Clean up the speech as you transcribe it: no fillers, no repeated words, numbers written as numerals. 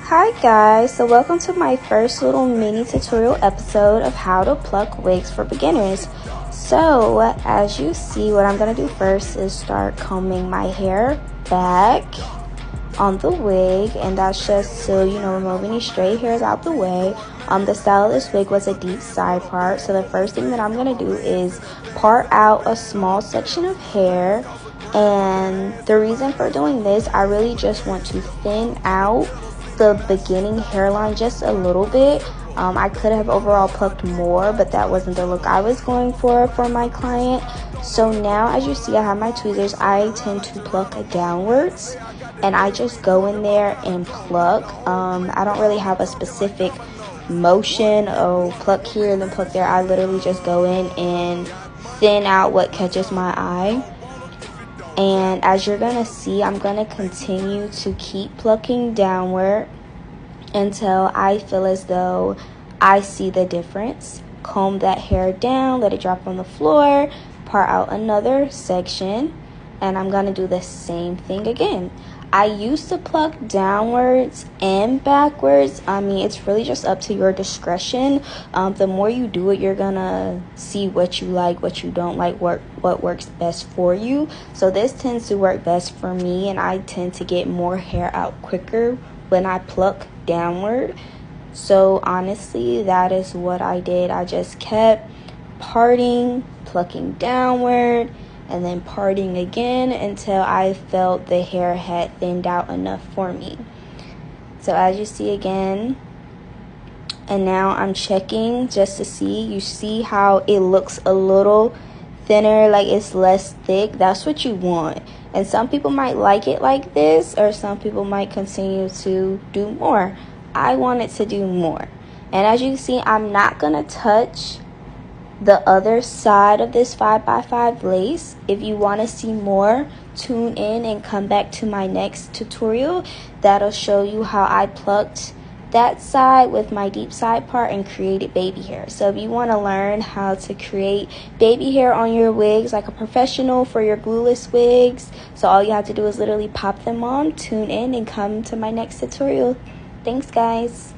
Hi guys, so welcome to my first little mini tutorial episode of how to pluck wigs for beginners. So as you see, what I'm going to do first is start combing my hair back on the wig, and that's just so remove any stray hairs out the way. The style of this wig was a deep side part, so the first thing that I'm going to do is part out a small section of hair. And the reason for doing this, I really just want to thin out the beginning hairline just a little bit. I could have overall plucked more, but that wasn't the look I was going for my client. So now, as you see, I have my tweezers. I tend to pluck downwards, and I just go in there and pluck. I don't really have a specific motion, pluck here and then pluck there. I literally just go in and thin out what catches my eye. And as you're gonna see, I'm gonna continue to keep plucking downward until I feel as though I see the difference. Comb that hair down, let it drop on the floor, part out another section, and I'm gonna do the same thing again. I used to pluck downwards and backwards. It's really just up to your discretion. The more you do it, you're gonna see what you like, what you don't like, what works best for you. So this tends to work best for me, and I tend to get more hair out quicker when I pluck downward. So honestly, that is what I did. I just kept parting, plucking downward, and then parting again until I felt the hair had thinned out enough for me. So as you see again, and now I'm checking just to see. You see how it looks a little thinner, like it's less thick. That's what you want. And some people might like it like this, or some people might continue to do more. I wanted to do more. And as you can see, I'm not gonna touch the other side of this 5x5 lace. If you want to see more, tune in and come back to my next tutorial. That'll show you how I plucked that side with my deep side part and created baby hair. So if you want to learn how to create baby hair on your wigs like a professional for your glueless wigs, so all you have to do is literally pop them on, tune in, and come to my next tutorial. Thanks guys.